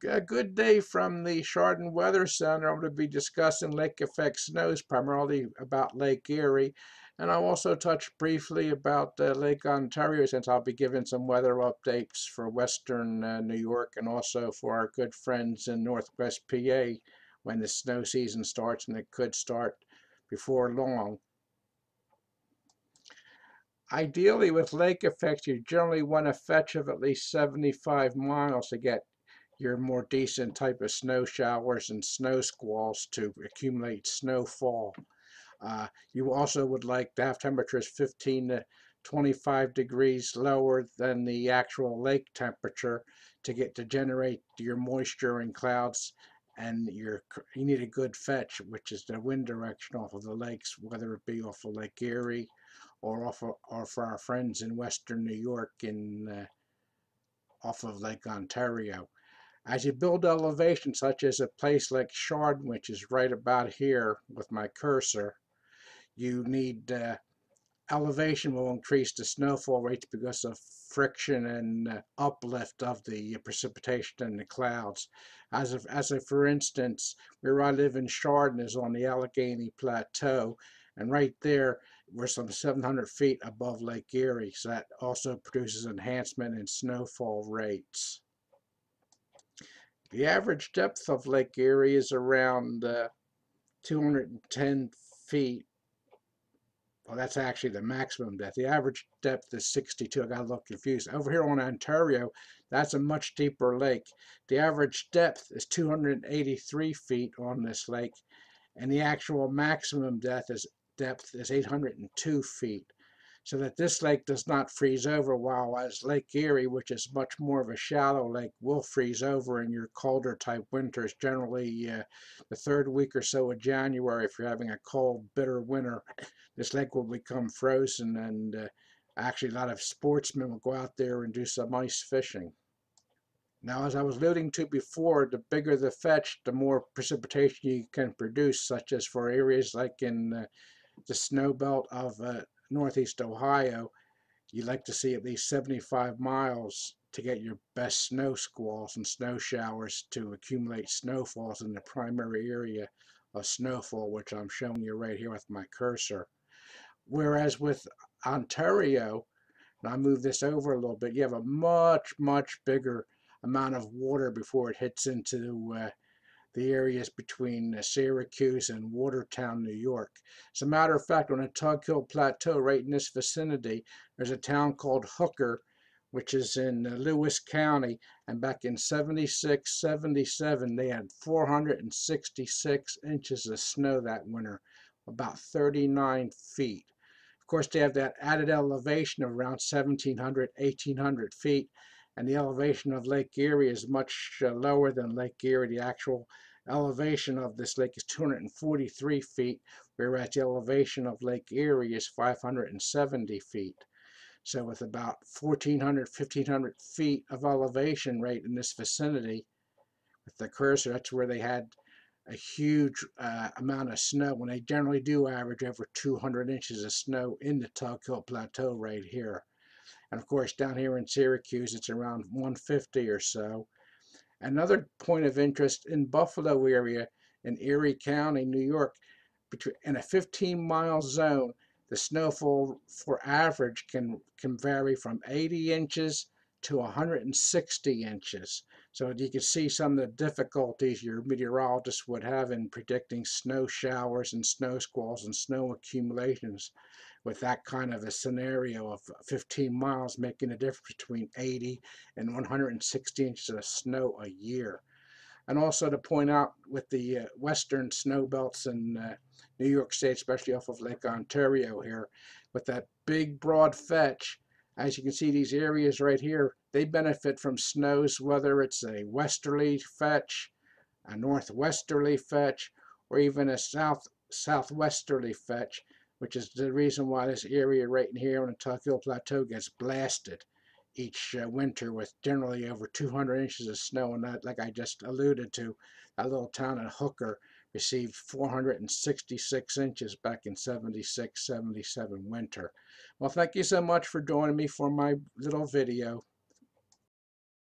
A good day from the Chardon Weather Center. I'm going to be discussing lake effect snows, primarily about Lake Erie. And I'll also touch briefly about Lake Ontario, since I'll be giving some weather updates for Western New York and also for our good friends in Northwest PA when the snow season starts, and it could start before long. Ideally, with lake effects, you generally want a fetch of at least 75 miles to get your more decent type of snow showers and snow squalls to accumulate snowfall. You also would like to have temperatures 15 to 25 degrees lower than the actual lake temperature to generate your moisture and clouds, and you need a good fetch, which is the wind direction off of the lakes, whether it be off of Lake Erie or for our friends in Western New York off of Lake Ontario. As you build elevation, such as a place like Chardon, which is right about here with my cursor, you need elevation will increase the snowfall rates because of friction and uplift of the precipitation in the clouds. For instance, where I live in Chardon is on the Allegheny Plateau, and right there we're some 700 feet above Lake Erie, so that also produces enhancement in snowfall rates. The average depth of Lake Erie is around 210 feet. Well, that's actually the maximum depth. The average depth is 62. I got a little confused. Over here on Ontario, that's a much deeper lake. The average depth is 283 feet on this lake, and the actual maximum depth is 802 feet. So that this lake does not freeze over, while as Lake Erie, which is much more of a shallow lake, will freeze over in your colder type winters, generally the third week or so of January. If you're having a cold, bitter winter, this lake will become frozen, and actually a lot of sportsmen will go out there and do some ice fishing. Now, as I was alluding to before, the bigger the fetch, the more precipitation you can produce, such as for areas like in the snow belt of Northeast Ohio. You like to see at least 75 miles to get your best snow squalls and snow showers to accumulate snowfalls in the primary area of snowfall, which I'm showing you right here with my cursor. Whereas with Ontario, and I move this over a little bit, you have a much bigger amount of water before it hits into the areas between Syracuse and Watertown, New York. As a matter of fact, on the Tug Hill Plateau, right in this vicinity, there's a town called Hooker, which is in Lewis County, and back in 76, 77, they had 466 inches of snow that winter, about 39 feet. Of course, they have that added elevation of around 1,700, 1,800 feet, and the elevation of Lake Erie is much lower than Lake Erie. The actual elevation of this lake is 243 feet, whereas the elevation of Lake Erie is 570 feet. So with about 1,400, 1,500 feet of elevation right in this vicinity, with the cursor, that's where they had a huge amount of snow, when they generally do average over 200 inches of snow in the Tug Hill Plateau right here. And of course, down here in Syracuse, it's around 150 or so. Another point of interest in Buffalo area in Erie County, New York, in a 15-mile zone, the snowfall for average can vary from 80 inches to 160 inches. So you can see some of the difficulties your meteorologists would have in predicting snow showers and snow squalls and snow accumulations with that kind of a scenario of 15 miles making a difference between 80 and 160 inches of snow a year. And also to point out with the western snow belts in New York State, especially off of Lake Ontario here, with that big broad fetch, as you can see, these areas right here, they benefit from snows, whether it's a westerly fetch, a northwesterly fetch, or even a southwesterly fetch, which is the reason why this area right in here on the Tug Hill Plateau gets blasted each winter with generally over 200 inches of snow. And that, like I just alluded to, that little town of Hooker received 466 inches back in 76, 77 winter. Well, thank you so much for joining me for my little video.